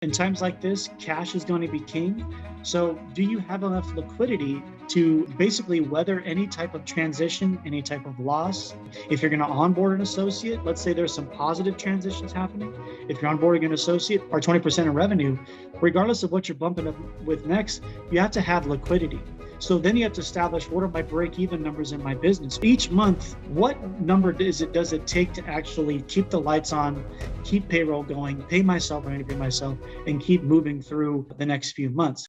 In times like this, cash is going to be king. So do you have enough liquidity to basically weather any type of transition, any type of loss? If you're going to onboard an associate, let's say there's some positive transitions happening. If you're onboarding an associate or 20% of revenue, regardless of what you're bumping up with next, you have to have liquidity. So then you have to establish, what are my break-even numbers in my business? Each month, what number does it take to actually keep the lights on, keep payroll going, pay myself when I need to pay myself, and keep moving through the next few months?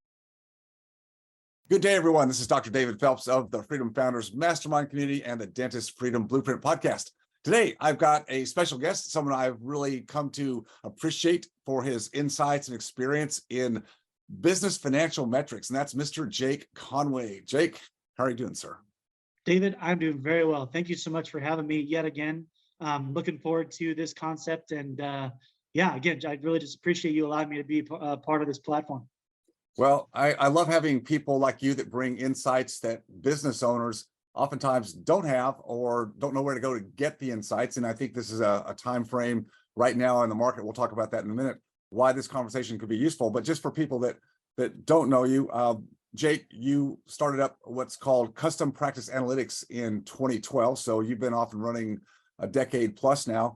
Good day, everyone. This is Dr. David Phelps of the Freedom Founders Mastermind Community and the Dentist Freedom Blueprint Podcast. Today, I've got a special guest, someone I've really come to appreciate for his insights and experience in business financial metrics, and that's Mr. Jake Conway. Jake, how are you doing, sir? David, I'm doing very well. Thank you so much for having me yet again. Looking forward to this concept. And again, I really just appreciate you allowing me to be part of this platform. Well, I love having people like you that bring insights that business owners oftentimes don't have or don't know where to go to get the insights. And I think this is a time frame right now in the market. We'll talk about that in a minute, why this conversation could be useful. But just for people that don't know you, Jake, you started up what's called Custom Practice Analytics in 2012. So you've been off and running a decade plus now,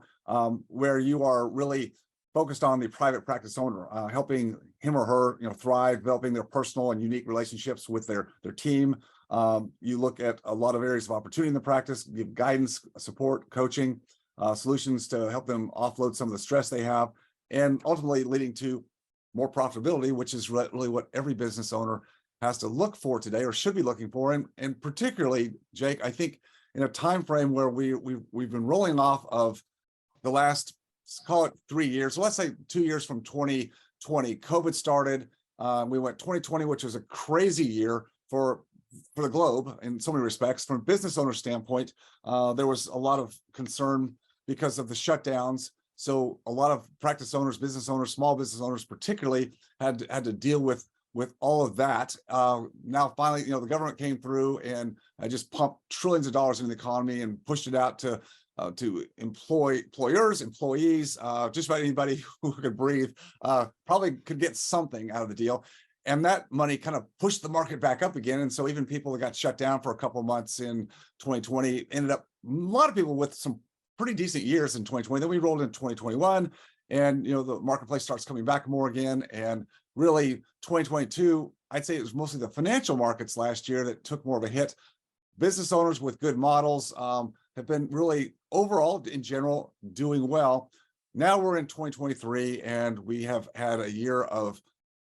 where you are really focused on the private practice owner, helping him or her, thrive, developing their personal and unique relationships with their team. You look at a lot of areas of opportunity in the practice, give guidance, support, coaching, solutions to help them offload some of the stress they have, and ultimately leading to more profitability, which is really what every business owner has to look for today, or should be looking for. And particularly, Jake, I think in a time frame where we've been rolling off of the last, call it 3 years. So let's say 2 years from 2020, COVID started. We went 2020, which was a crazy year for the globe in so many respects. From a business owner standpoint, there was a lot of concern because of the shutdowns. So a lot of practice owners, business owners, small business owners particularly had to deal with all of that. Now finally, the government came through and just pumped trillions of dollars into the economy and pushed it out to employers, employees, just about anybody who could breathe, probably could get something out of the deal. And that money kind of pushed the market back up again. And so even people that got shut down for a couple of months in 2020 ended up, a lot of people with some pretty decent years in 2020. Then we rolled into 2021 and, the marketplace starts coming back more again. And really 2022, I'd say it was mostly the financial markets last year that took more of a hit. Business owners with good models have been really overall in general doing well. Now we're in 2023 and we have had a year of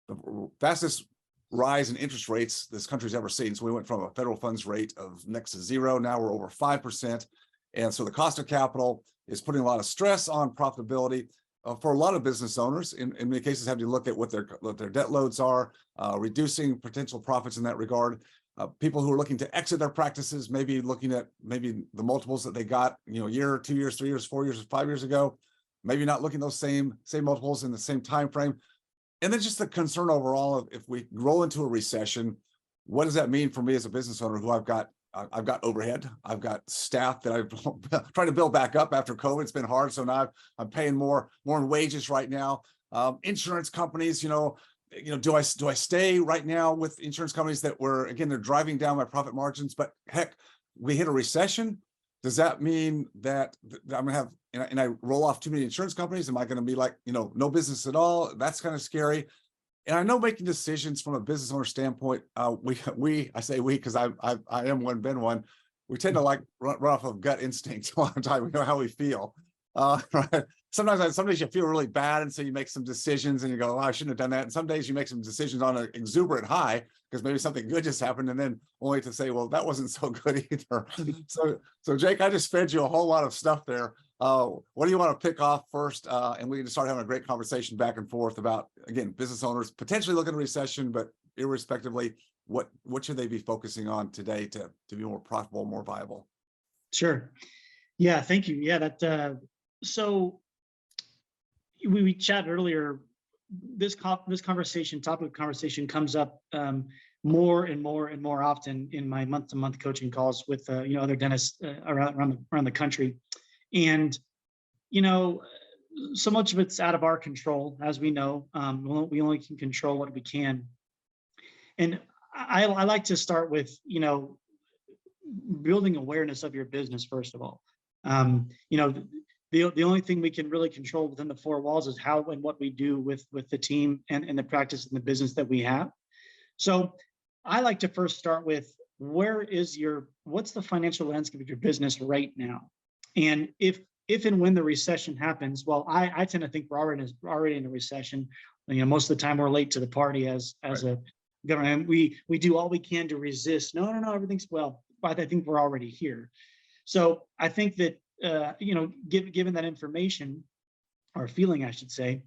the fastest rise in interest rates this country's ever seen. So we went from a federal funds rate of next to zero. Now we're over 5%. And so the cost of capital is putting a lot of stress on profitability for a lot of business owners. In many cases, having to look at what their debt loads are, reducing potential profits in that regard. People who are looking to exit their practices, maybe looking at the multiples that they got, a year, 2 years, 3 years, 4 years, 5 years ago, maybe not looking at those same multiples in the same time frame. And then just the concern overall of, if we roll into a recession, what does that mean for me as a business owner who I've got overhead, I've got staff that I've tried to build back up after COVID. It's been hard. So now I'm paying more in wages right now. Insurance companies, do I stay right now with insurance companies that they're driving down my profit margins, but heck, we hit a recession. Does that mean that I'm gonna have, and I roll off too many insurance companies? Am I going to be like, no business at all? That's kind of scary. And I know making decisions from a business owner standpoint, I say we, because I am one, been one. We tend to run off of gut instinct a lot of time. We know how we feel. Right? Sometimes you feel really bad, and so you make some decisions, and you go, "Oh, I shouldn't have done that." And some days you make some decisions on an exuberant high because maybe something good just happened, and then only to say, "Well, that wasn't so good either." So Jake, I just fed you a whole lot of stuff there. What do you want to pick off first? And we can start having a great conversation back and forth about, again, business owners potentially looking at a recession, but irrespectively, what should they be focusing on today to be more profitable, more viable? Sure. Yeah, thank you. Yeah, so we chatted earlier. This topic of conversation comes up more and more often in my month-to-month coaching calls with other dentists around the country. And So much of it's out of our control, as we know. We only can control what we can. And I like to start with, building awareness of your business, first of all. The only thing we can really control within the four walls is how and what we do with the team and the practice and the business that we have. So I like to first start with what's the financial landscape of your business right now? And if and when the recession happens, well, I tend to think we're already in a recession. Most of the time we're late to the party as Right. a government. We do all we can to resist. No, everything's well. But I think we're already here. So I think that given that information or feeling, I should say,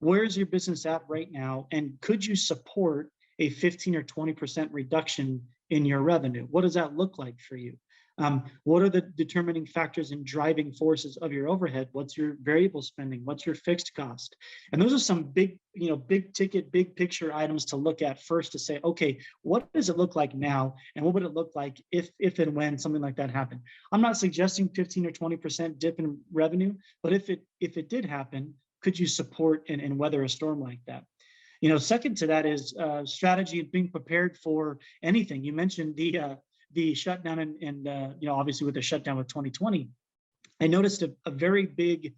where's your business at right now, and could you support a 15 or 20% reduction in your revenue? What does that look like for you? What are the determining factors and driving forces of your overhead? What's your variable spending? What's your fixed cost? And those are some big ticket, big picture items to look at first to say, okay, what does it look like now? And what would it look like if and when something like that happened? I'm not suggesting 15 or 20% dip in revenue, but if it did happen, could you support and weather a storm like that? Second to that is strategy and being prepared for anything. You mentioned the shutdown and obviously with the shutdown with 2020, I noticed a very big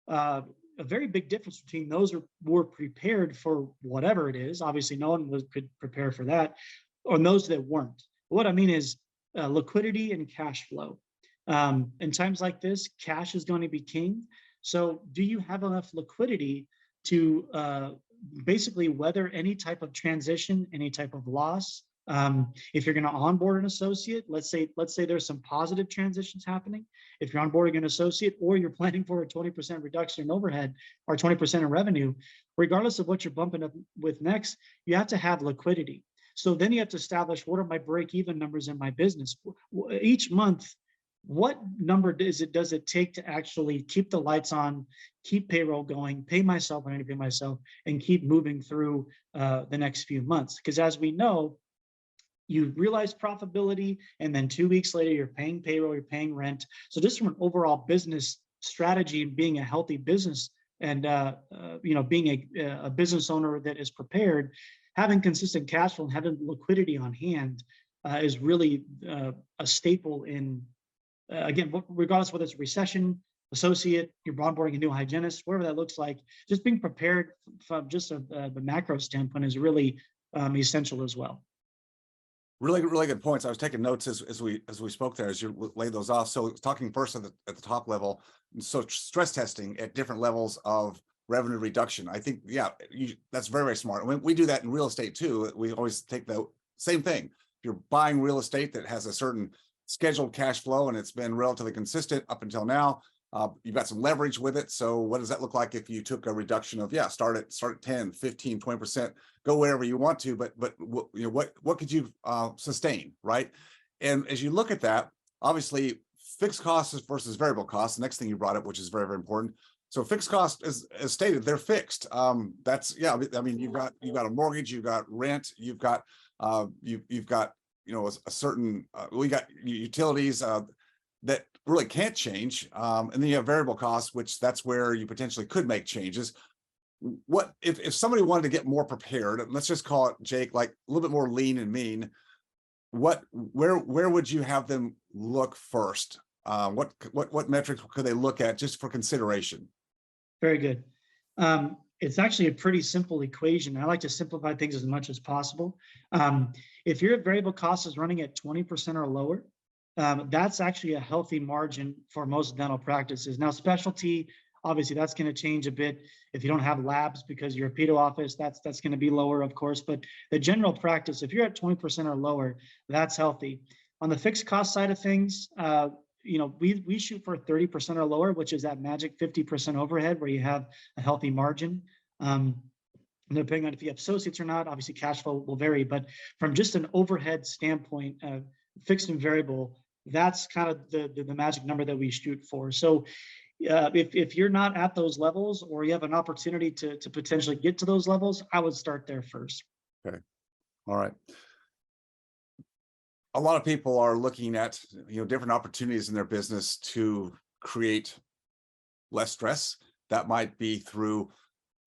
difference between those who were prepared for whatever it is. Obviously, no one could prepare for that, or those that weren't. What I mean is liquidity and cash flow. In times like this, cash is going to be king. So, do you have enough liquidity to basically weather any type of transition, any type of loss? If you're going to onboard an associate, let's say there's some positive transitions happening. If you're onboarding an associate or you're planning for a 20% reduction in overhead or 20% in revenue, regardless of what you're bumping up with next, you have to have liquidity. So then you have to establish, what are my break-even numbers in my business? Each month, what number does it take to actually keep the lights on, keep payroll going, pay myself when I need to pay myself, and keep moving through the next few months? Because as we know, you realize profitability, and then 2 weeks later, you're paying payroll, you're paying rent. So just from an overall business strategy and being a healthy business and being a business owner that is prepared, having consistent cash flow and having liquidity on hand is really a staple in, again, regardless whether it's a recession, associate, you're onboarding a new hygienist, whatever that looks like, just being prepared from just the macro standpoint is really essential as well. Really, really good points. I was taking notes as we spoke there, as you laid those off. So talking first at the top level, so stress testing at different levels of revenue reduction. I think, that's very, very smart. We do that in real estate too. We always take the same thing. If you're buying real estate that has a certain scheduled cash flow and it's been relatively consistent up until now, you've got some leverage with it. So what does that look like if you took a reduction of, start at 10, 15, 20%, go wherever you want to, but what could you sustain, right? And as you look at that, obviously fixed costs versus variable costs, the next thing you brought up, which is very, very important. So fixed costs, as stated, they're fixed. That's, I mean, you've got a mortgage, you've got rent, you've got you've got a certain we got utilities that really can't change, and then you have variable costs, which that's where you potentially could make changes. What if somebody wanted to get more prepared, let's just call it, Jake, like a little bit more lean and mean, where would you have them look first? What metrics could they look at just for consideration? Very good. It's actually a pretty simple equation. I like to simplify things as much as possible. If your variable cost is running at 20% or lower, that's actually a healthy margin for most dental practices. Now, specialty, obviously, that's going to change a bit. If you don't have labs because you're a pedo office, that's going to be lower, of course. But the general practice, if you're at 20% or lower, that's healthy. On the fixed cost side of things, we shoot for 30% or lower, which is that magic 50% overhead where you have a healthy margin. Depending on if you have associates or not, obviously cash flow will vary. But from just an overhead standpoint, fixed and variable, that's kind of the magic number that we shoot for. So if you're not at those levels, or you have an opportunity to potentially get to those levels, I would start there first. Okay. All right. A lot of people are looking at different opportunities in their business to create less stress. That might be through,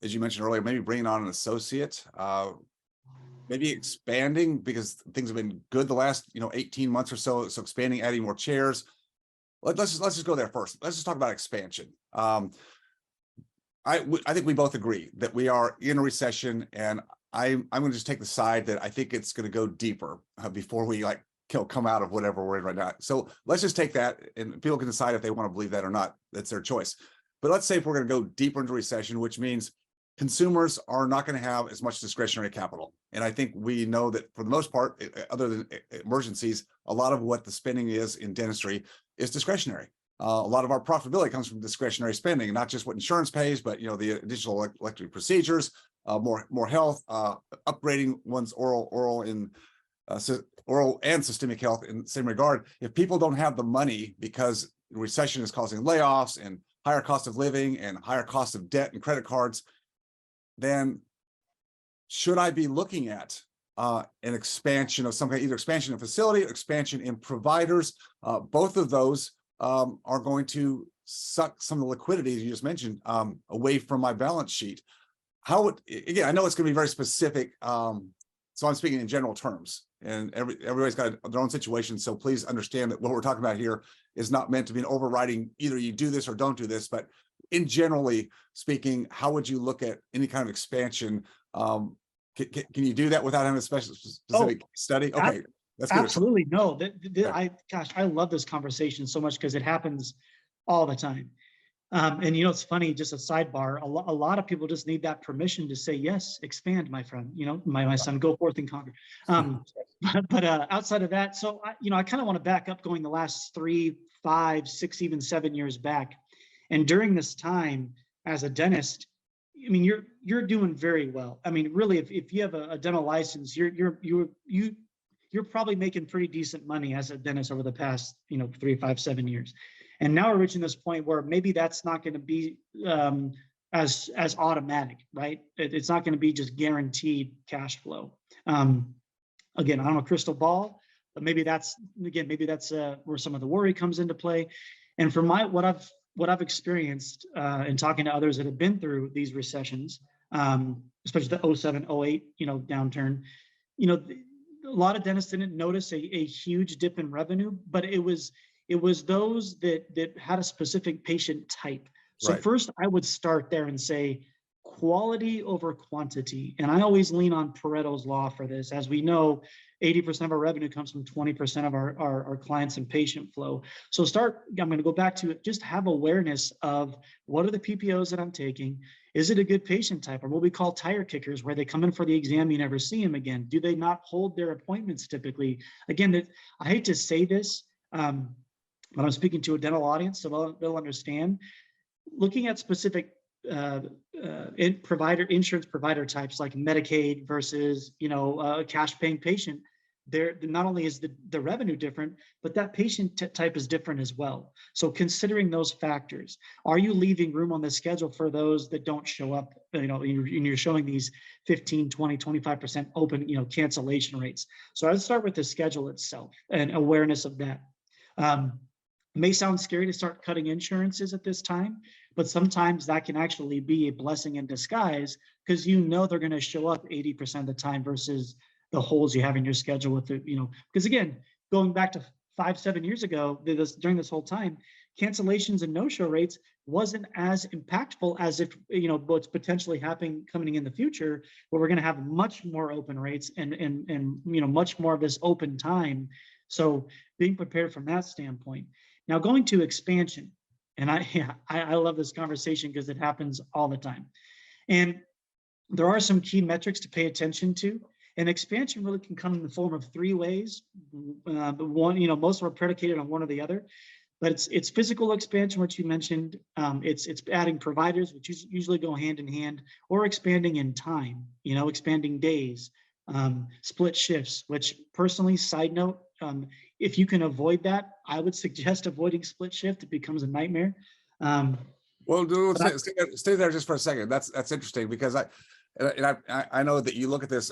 as you mentioned earlier, maybe bringing on an associate, maybe expanding because things have been good the last 18 months or so. So expanding, adding more chairs. Let's just go there first. Let's just talk about expansion. I think we both agree that we are in a recession, and I'm going to just take the side that I think it's going to go deeper before we come out of whatever we're in right now. So let's just take that, and people can decide if they want to believe that or not. That's their choice. But let's say if we're going to go deeper into recession, which means consumers are not going to have as much discretionary capital. And I think we know that for the most part, other than emergencies, a lot of what the spending is in dentistry is discretionary. A lot of our profitability comes from discretionary spending, not just what insurance pays, but the additional elective procedures, more health, upgrading one's oral and systemic health in the same regard. If people don't have the money because recession is causing layoffs and higher cost of living and higher cost of debt and credit cards, then should I be looking at an expansion of some kind, either expansion in facility or expansion in providers? Both of those are going to suck some of the liquidity you just mentioned away from my balance sheet. Again, I know it's going to be very specific, so I'm speaking in general terms, and everybody's got their own situation. So please understand that what we're talking about here is not meant to be an overriding, either you do this or don't do this, but in generally speaking, how would you look at any kind of expansion? Can you do that without having a specific study? Okay, that's good. Absolutely. No, I love this conversation so much because it happens all the time. And it's funny, just a sidebar, a lot of people just need that permission to say, yes, expand, my friend, my son, go forth and conquer. But outside of that, so I kind of want to back up going the last 3, 5, 6, even 7 years back. And during this time as a dentist, I mean, you're doing very well. I mean, really, if you have a dental license, you're probably making pretty decent money as a dentist over the past 3, 5, 7 years. And now we're reaching this point where maybe that's not going to be as automatic, right? It's not going to be just guaranteed cash flow. Again, I don't know, crystal ball, but maybe that's where some of the worry comes into play. And from what I've experienced in talking to others that have been through these recessions, especially the 07, 08, downturn, a lot of dentists didn't notice a huge dip in revenue, but it was those that had a specific patient type. So First, I would start there and say quality over quantity. And I always lean on Pareto's law for this. As we know, 80% of our revenue comes from 20% of our clients and patient flow. So I'm going to go back to it, just have awareness of what are the PPOs that I'm taking? Is it a good patient type, or what we call tire kickers, where they come in for the exam, you never see them again? Do they not hold their appointments typically? Again, I hate to say this, but I'm speaking to a dental audience, so they'll understand. Looking at specific insurance provider types like Medicaid versus a cash paying patient, there not only is the revenue different, but that patient type is different as well. So considering those factors, are you leaving room on the schedule for those that don't show up? You're showing these 15, 20, 25% open cancellation rates. So I'd start with the schedule itself and awareness of that. It may sound scary to start cutting insurances at this time, but sometimes that can actually be a blessing in disguise, because they're going to show up 80% of the time versus the holes you have in your schedule with because again, going back to 5, 7 years ago, during this whole time, cancellations and no-show rates wasn't as impactful as if what's potentially happening coming in the future, where we're going to have much more open rates and much more of this open time. So being prepared from that standpoint. Now going to expansion, and I love this conversation because it happens all the time. And there are some key metrics to pay attention to. And expansion really can come in the form of 3 ways. One, most are predicated on one or the other, but it's physical expansion, which you mentioned. It's adding providers, which usually go hand in hand, or expanding in time, expanding days, split shifts, which personally, side note, if you can avoid that, I would suggest avoiding split shift. It becomes a nightmare. Well, stay there just for a second. That's interesting, because I know that you look at this,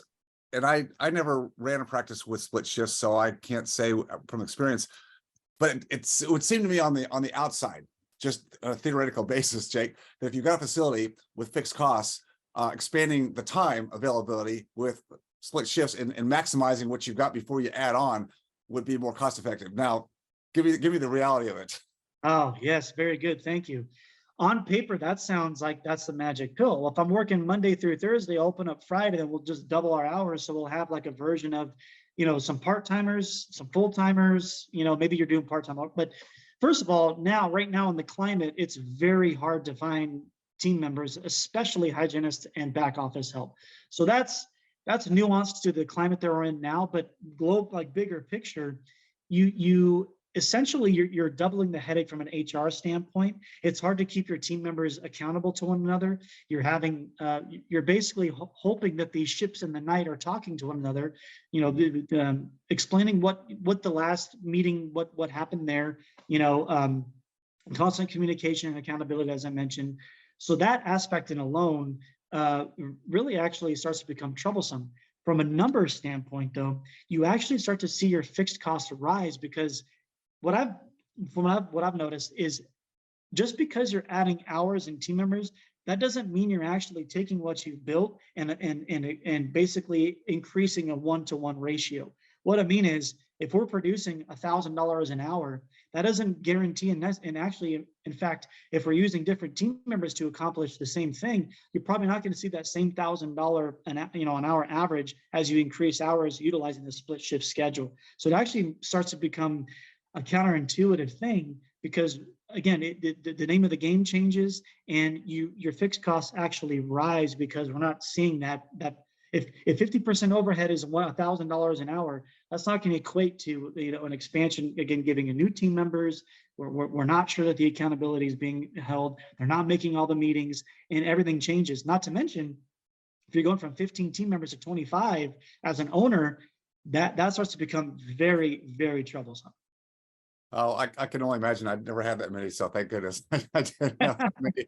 and I never ran a practice with split shifts, so I can't say from experience, but it would seem to me on the outside, just on a theoretical basis, Jake, that if you've got a facility with fixed costs, expanding the time availability with split shifts and maximizing what you've got before you add on would be more cost effective. Now, give me the reality of it. Oh, yes, very good. Thank you. On paper, that sounds like that's the magic pill. Well, if I'm working Monday through Thursday, I'll open up Friday, then we'll just double our hours. So we'll have like a version of, some part-timers, some full-timers, maybe you're doing part-time. But first of all, right now in the climate, it's very hard to find team members, especially hygienists and back office help. So that's nuanced to the climate that we're in now, but bigger picture, you essentially you're doubling the headache from an HR standpoint. It's hard to keep your team members accountable to one another. You're basically hoping that these ships in the night are talking to one another, explaining what the last meeting, what happened there, constant communication and accountability, as I mentioned. So that aspect in alone really actually starts to become troublesome. From a numbers standpoint, though, you actually start to see your fixed costs rise, because what I've noticed is just because you're adding hours and team members, that doesn't mean you're actually taking what you've built and basically increasing a 1-to-1 ratio. What I mean is, if we're producing $1,000 an hour, that doesn't guarantee, and actually, in fact, if we're using different team members to accomplish the same thing, you're probably not going to see that same $1,000 an hour average as you increase hours utilizing the split shift schedule. So it actually starts to become a counterintuitive thing, because again, the name of the game changes, and your fixed costs actually rise, because we're not seeing that if 50% overhead is $1,000 an hour, that's not going to equate to an expansion. Again, giving a new team members, we're not sure that the accountability is being held. They're not making all the meetings, and everything changes. Not to mention, if you're going from 15 team members to 25 as an owner, that starts to become very, very troublesome. Oh, I can only imagine. I've never had that many, so thank goodness. I didn't have that many.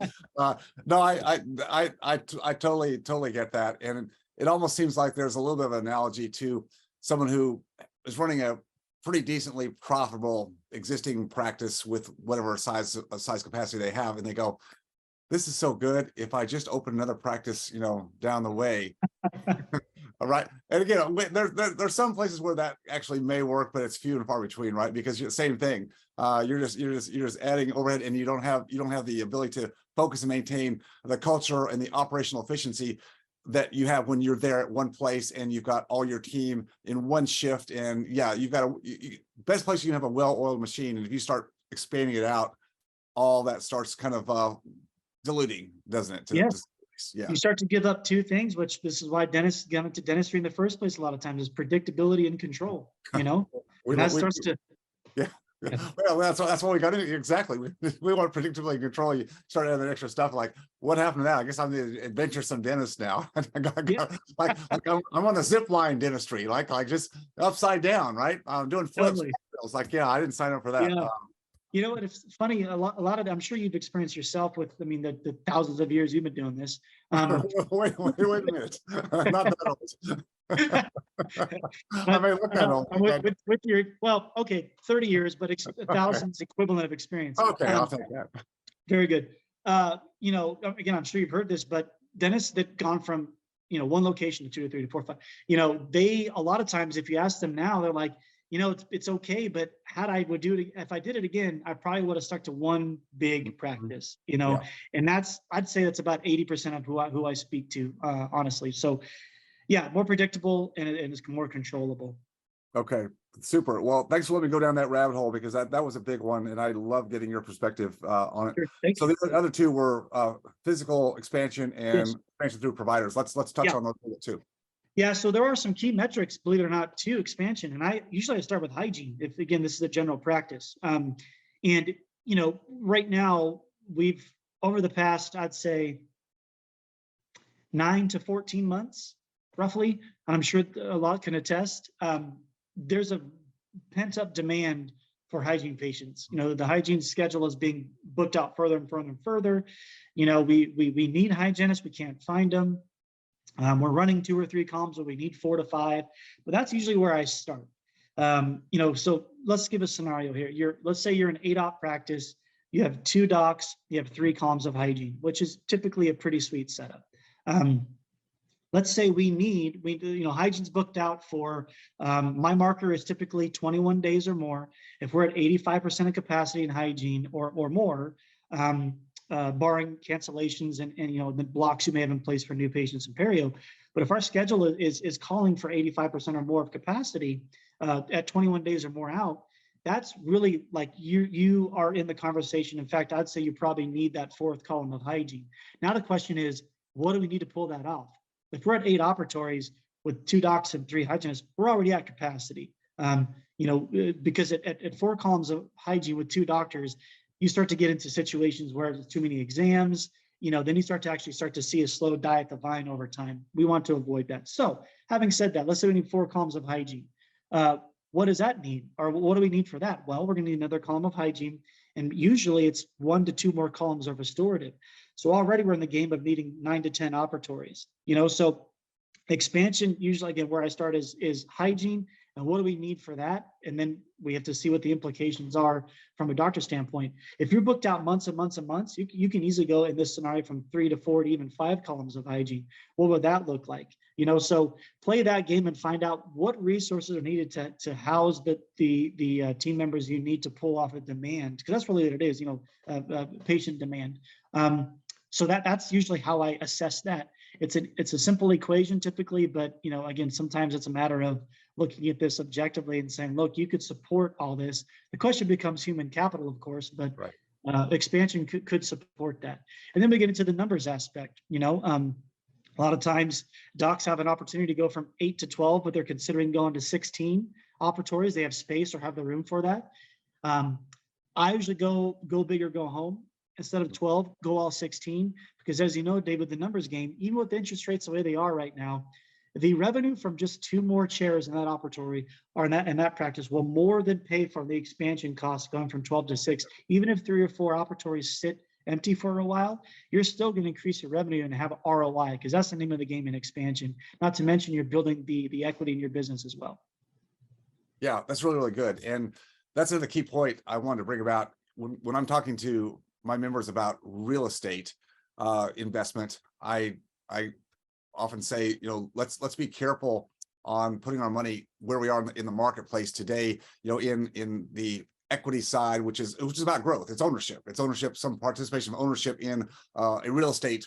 No, I totally get that, and it almost seems like there's a little bit of an analogy to someone who is running a pretty decently profitable existing practice with whatever size capacity they have, and they go, "This is so good. If I just open another practice, down the way." All right. And again, there's some places where that actually may work, but it's few and far between, right? Because you're the same thing. You're just adding overhead, and you don't have the ability to focus and maintain the culture and the operational efficiency that you have when you're there at one place and you've got all your team in one shift. And yeah, you've got best place you can have a well-oiled machine. And if you start expanding it out, all that starts kind of diluting, doesn't it? Yes. Yeah. You start to give up two things, which this is why dentists get into dentistry in the first place a lot of times, is predictability and control, starts to. Yeah. Well, that's what we got into. Exactly. We want predictability and control. You start adding that extra stuff, like, what happened to that? I guess I'm the adventuresome dentist now. Like I'm on the zip line dentistry, like just upside down, right? I'm doing flips. Totally. I was like, yeah, I didn't sign up for that. Yeah. You know what? It's funny. A lot of, I'm sure you've experienced yourself with, the thousands of years you've been doing this. Wait a minute. Not that old. I may look that old. With your, 30 years, but thousands equivalent of experience. Okay, I'll take that. Very good. Again, I'm sure you've heard this, but dentists that gone from, one location to 2 to 3 to 4, 5, they, a lot of times, if you ask them now, they're like, it's okay, but if I did it again, I probably would have stuck to one big practice, Yeah. And I'd say that's about 80% of who I speak to, honestly. So yeah, more predictable and it's more controllable. Okay, super. Well, thanks for letting me go down that rabbit hole, because that was a big one, and I love getting your perspective on it. Sure, so the other two were physical expansion and expansion through providers. Let's touch on those too. Yeah, so there are some key metrics, believe it or not, to expansion. And I usually start with hygiene, if again, this is a general practice. And right now we've, over the past, I'd say 9 to 14 months, roughly, and I'm sure a lot can attest, there's a pent-up demand for hygiene patients. The hygiene schedule is being booked out further and further and further. We need hygienists, we can't find them. We're running 2 or 3 columns, but we need 4 to 5. But that's usually where I start. So let's give a scenario here. Let's say you're an 8-op practice. you have 2 docs, you have 3 columns of hygiene, which is typically a pretty sweet setup. Let's say hygiene's booked out for, my marker is typically 21 days or more. If we're at 85% of capacity in hygiene or more, barring cancellations and the blocks you may have in place for new patients in perio. But if our schedule is calling for 85% or more of capacity at 21 days or more out, that's really like you are in the conversation. In fact, I'd say you probably need that 4th column of hygiene. Now the question is, what do we need to pull that off? If we're at 8 operatories with 2 docs and 3 hygienists, we're already at capacity. Because at 4 columns of hygiene with 2 doctors, you start to get into situations where there's too many exams. Then you start to see a slow die at the vine over time. We want to avoid that. So having said that, let's say we need 4 columns of hygiene. What does that need? Or what do we need for that? Well, we're going to need another column of hygiene. And usually it's 1 to 2 more columns of restorative. So already we're in the game of needing 9 to 10 operatories. So expansion, usually, again, where I start is hygiene. And what do we need for that? And then we have to see what the implications are from a doctor standpoint. If you're booked out months and months and months, you can easily go in this scenario from 3 to 4 to even 5 columns of hygiene. What would that look like? So play that game and find out what resources are needed to house the team members you need to pull off a demand, because that's really what it is, patient demand. So that's usually how I assess that. It's a simple equation typically, but again, sometimes it's a matter of looking at this objectively and saying, look, you could support all this. The question becomes human capital, of course, but Right. Expansion could support that. And then we get into the numbers aspect. A lot of times docs have an opportunity to go from 8 to 12, but they're considering going to 16 operatories. They have space or have the room for that. I usually go big or go home. Instead of 12, go all 16, because as you know, David, the numbers game, even with interest rates the way they are right now, the revenue from just 2 more chairs in that operatory or in that practice will more than pay for the expansion costs going from 12 to 6. Even if 3 or 4 operatories sit empty for a while, you're still going to increase your revenue and have ROI, because that's the name of the game in expansion. Not to mention you're building the equity in your business as well. Yeah, that's really, really good. And that's the key point I wanted to bring about when I'm talking to my members about real estate investment. I often say, let's be careful on putting our money where we are in the marketplace today, in the equity side, which is about growth. It's ownership, some participation of ownership in a real estate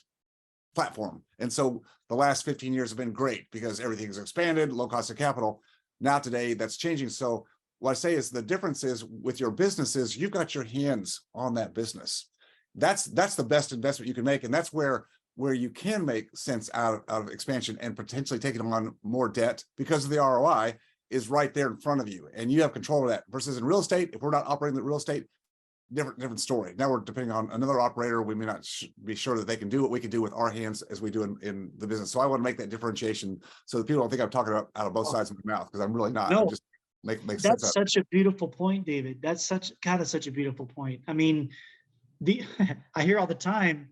platform. And so the last 15 years have been great because everything's expanded, low cost of capital. Now today that's changing. So what I say is the difference is with your businesses, you've got your hands on that business. That's the best investment you can make. And that's where you can make sense out of expansion and potentially taking on more debt, because of the ROI is right there in front of you and you have control of that. Versus in real estate, if we're not operating the real estate, different story. Now we're depending on another operator. We may not be sure that they can do what we can do with our hands as we do in the business. So I want to make that differentiation so that people don't think I'm talking out of both sides of my mouth, because I'm really not. No. I'm just make sense. That's such a beautiful point, David. That's such a beautiful point. I mean, I hear all the time,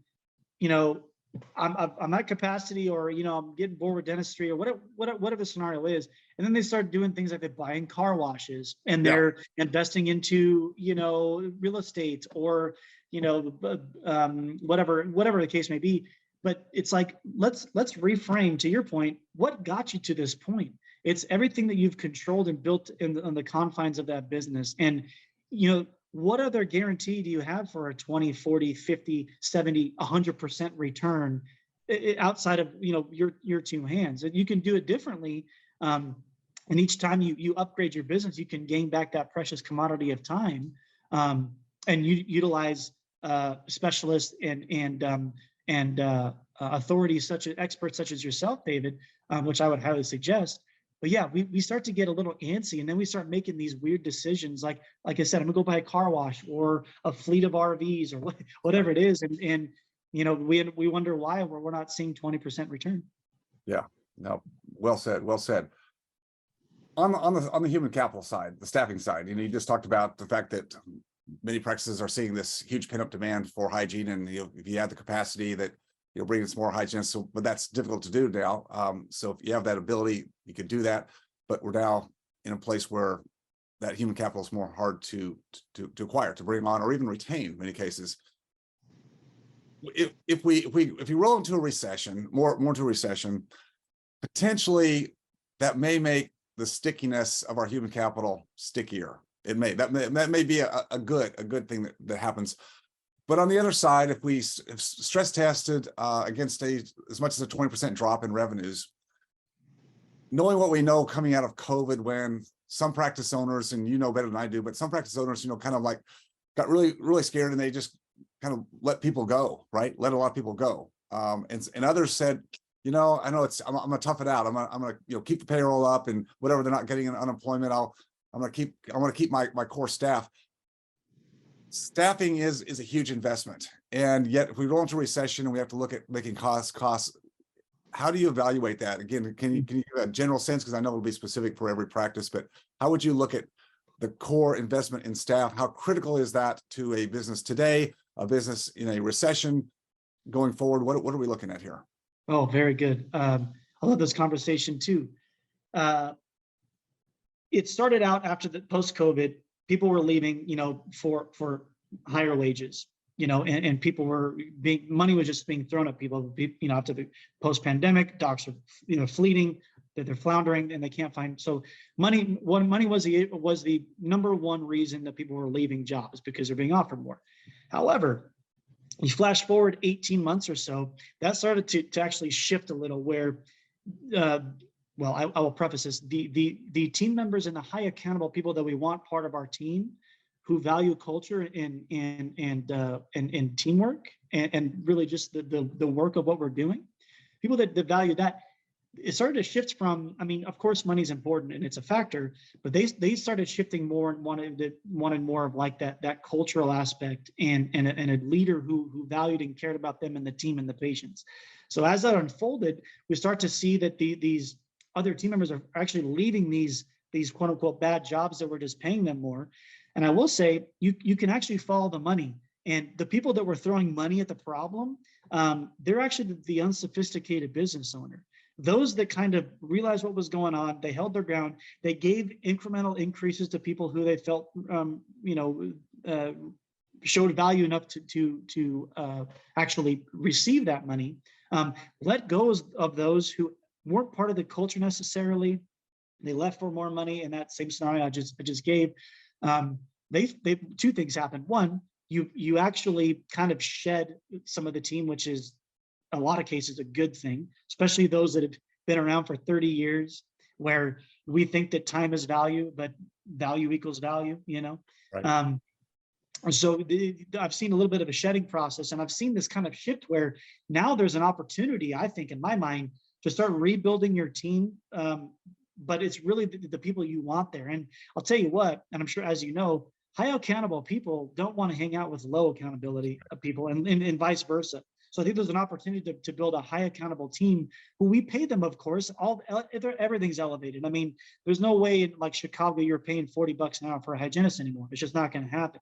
I'm at capacity, or I'm getting bored with dentistry, or whatever the scenario is, and then they start doing things like they're buying car washes and they're investing into real estate, or whatever the case may be. But it's like, let's reframe, to your point, what got you to this point. It's everything that you've controlled and built on the confines of that business. And what other guarantee do you have for a 20, 40, 50, 70, 100% return outside of your 2 hands? And you can do it differently. And each time you upgrade your business, you can gain back that precious commodity of time, and you utilize specialists and authorities, experts such as yourself, David, which I would highly suggest. But yeah, we start to get a little antsy, and then we start making these weird decisions. Like I said, I'm gonna go buy a car wash or a fleet of RVs or whatever it is, and we wonder why we're not seeing 20% return. Yeah, no, well said. On the human capital side, the staffing side, you just talked about the fact that many practices are seeing this huge pent-up demand for hygiene, and if you have the capacity that bringing some more hygienists. So, but that's difficult to do now. So if you have that ability, you could do that. But we're now in a place where that human capital is more hard to acquire, to bring on, or even retain in many cases. If we roll into a recession, more into a recession, potentially that may make the stickiness of our human capital stickier. That may be a good thing that happens. But on the other side, if stress tested against as much as a 20% drop in revenues, knowing what we know coming out of COVID, when some practice owners, and you know better than I do, but some practice owners, kind of like got really scared, and they just kind of let people go, right? Let a lot of people go. And others said, I know I'm gonna tough it out. I'm gonna keep the payroll up, and whatever they're not getting in unemployment, I'm gonna keep my core staff. Staffing is a huge investment, and yet if we roll into recession and we have to look at making costs, how do you evaluate that? Again, can you give a general sense, because I know it'll be specific for every practice, but how would you look at the core investment in staff? How critical is that to a business today, a business in a recession going forward? What are we looking at here? Oh, very good. I love this conversation too. It started out after the post-COVID, people were leaving, for higher wages, and people were money was just being thrown at people, after the post-pandemic, docs are, fleeting, that they're floundering and they can't find. So money was the number one reason that people were leaving jobs, because they're being offered more. However, you flash forward 18 months or so, that started to actually shift a little, where, I will preface this, the team members and the high accountable people that we want part of our team, who value culture and teamwork, and really just the work of what we're doing, people that value that, it started to shift from, of course, money's important and it's a factor, but they started shifting more and wanted more of like that cultural aspect, and a leader who valued and cared about them and the team and the patients. So as that unfolded, we start to see that these other team members are actually leaving these quote unquote bad jobs that were just paying them more. And I will say, you can actually follow the money, and the people that were throwing money at the problem, they're actually the unsophisticated business owner. Those that kind of realized what was going on, they held their ground, they gave incremental increases to people who they felt, showed value enough to actually receive that money. Let go of those who weren't part of the culture necessarily. They left for more money. In that same scenario I just gave, they two things happened. One, you actually kind of shed some of the team, which is a lot of cases a good thing, especially those that have been around for 30 years, where we think that time is value, but value equals value, Right. So I've seen a little bit of a shedding process, and I've seen this kind of shift where now there's an opportunity, I think, in my mind, to start rebuilding your team. But it's really the people you want there. And I'll tell you what, and I'm sure, as you know, high accountable people don't want to hang out with low accountability people, and vice versa. So I think there's an opportunity to build a high accountable team who we pay them, of course, everything's elevated. There's no way in like Chicago, you're paying $40 an hour for a hygienist anymore. It's just not going to happen.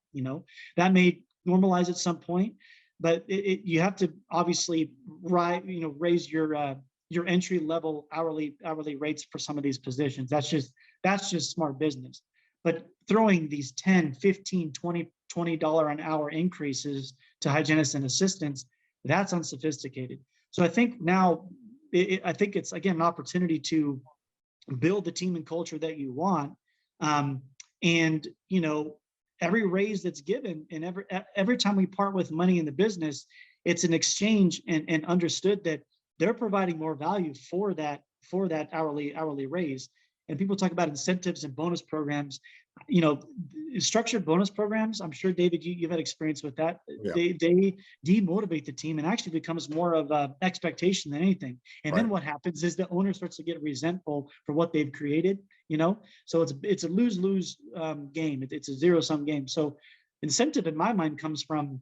That may normalize at some point, but you have to obviously raise your entry level hourly rates for some of these positions. That's just smart business. But throwing these $10, $15, $20 an hour increases to hygienists and assistants, that's unsophisticated. So I think now, I think it's, again, an opportunity to build the team and culture that you want. And, every raise that's given, and every time we part with money in the business, it's an exchange, and understood that they're providing more value for that hourly raise. And people talk about incentives and bonus programs, structured bonus programs. I'm sure, David, you've had experience with that. Yeah. They demotivate the team, and actually becomes more of an expectation than anything. And Then what happens is the owner starts to get resentful for what they've created, so it's a lose-lose game. It's a zero-sum game. So incentive, in my mind, comes from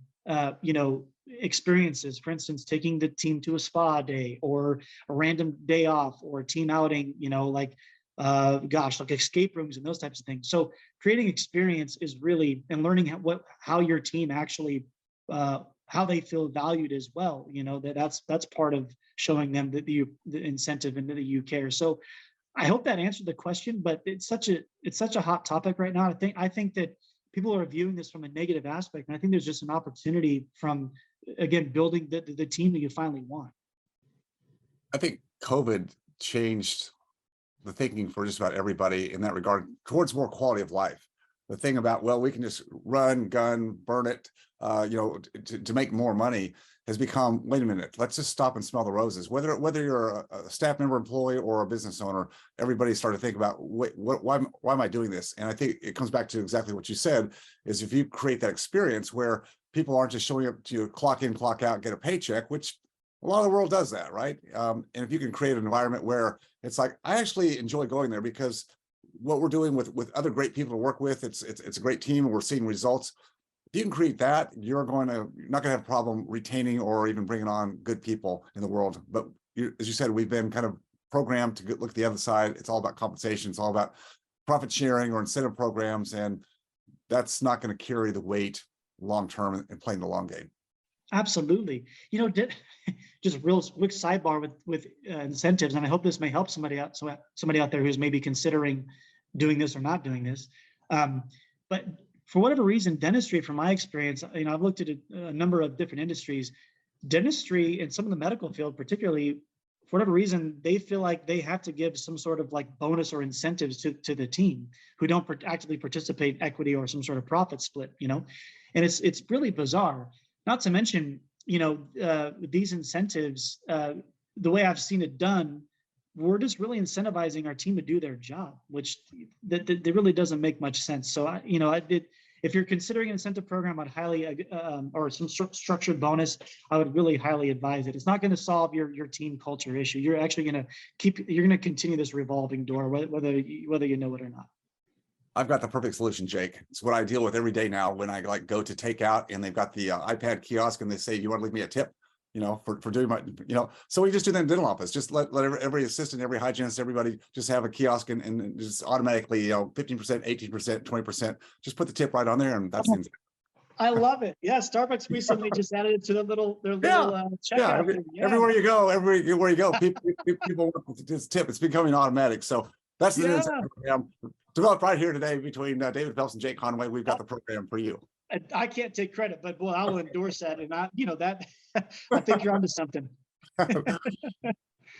experiences. For instance, taking the team to a spa day, or a random day off, or a team outing, like escape rooms and those types of things. So creating experience is really, and learning how your team actually, how they feel valued as well. That's part of showing them the incentive and that you care. So I hope that answered the question, but it's such a hot topic right now. I think that people are viewing this from a negative aspect, and I think there's just an opportunity from, again, building the team that you finally want. I think COVID changed the thinking for just about everybody in that regard towards more quality of life. The thing about, well, we can just run, gun, burn it, to make more money has become, wait a minute, let's just stop and smell the roses. Whether you're a staff member, employee, or a business owner, everybody started to think about, wait, why am I doing this? And I think it comes back to exactly what you said, is if you create that experience where people aren't just showing up to clock in, clock out, get a paycheck, which a lot of the world does that, right? And if you can create an environment where it's like, I actually enjoy going there because what we're doing with other great people to work with, it's a great team and we're seeing results. If you can create that, you're not gonna have a problem retaining or even bringing on good people in the world. But as you said, we've been kind of programmed to look at the other side. It's all about compensation. It's all about profit sharing or incentive programs. And that's not going to carry the weight long-term in playing the long game. Absolutely. Just real quick sidebar with incentives, and I hope this may help somebody out. So somebody out there who's maybe considering doing this or not doing this. But for whatever reason, dentistry, from my experience, I've looked at a number of different industries. Dentistry and some of the medical field, particularly, for whatever reason, they feel like they have to give some sort of like bonus or incentives to the team who don't actively participate in equity or some sort of profit split. And it's really bizarre. Not to mention, these incentives, the way I've seen it done, we're just really incentivizing our team to do their job, which that really doesn't make much sense. So, if you're considering an incentive program, I'd highly, or some structured bonus, I would really highly advise it. It's not going to solve your team culture issue. You're actually going to continue this revolving door, whether you know it or not. I've got the perfect solution, Jake. It's what I deal with every day now when I go to takeout and they've got the iPad kiosk and they say, you want to leave me a tip, for doing my, so we just do that in dental office. Just let every assistant, every hygienist, everybody just have a kiosk and just automatically, 15%, 18%, 20%, just put the tip right on there. And that's the I love it. Yeah. Starbucks recently just added it to their little checkout. Yeah. Everywhere you go, people want this tip. It's becoming automatic. So that's the new program developed right here today between David Phelps and Jake Conway. We've got the program for you. I can't take credit, but boy, I'll endorse that. And that I think you're onto something.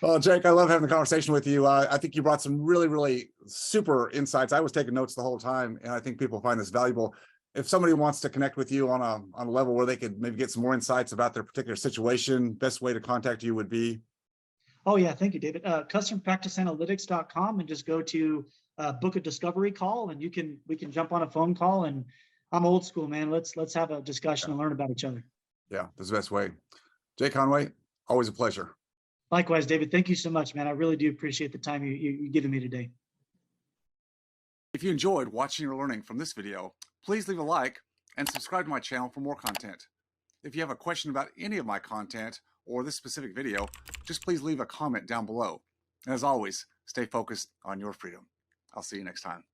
Well, Jake, I love having the conversation with you. I think you brought some really, really super insights. I was taking notes the whole time, and I think people find this valuable. If somebody wants to connect with you on a level where they could maybe get some more insights about their particular situation, best way to contact you would be? Oh yeah, thank you, David. Custompracticeanalytics.com, and just go to book a discovery call, and we can jump on a phone call. And I'm old school, man. Let's have a discussion and learn about each other. Yeah, that's the best way. Jake Conway, always a pleasure. Likewise, David. Thank you so much, man. I really do appreciate the time you've given me today. If you enjoyed watching or learning from this video, please leave a like and subscribe to my channel for more content. If you have a question about any of my content or this specific video, just please leave a comment down below. And as always, stay focused on your freedom. I'll see you next time.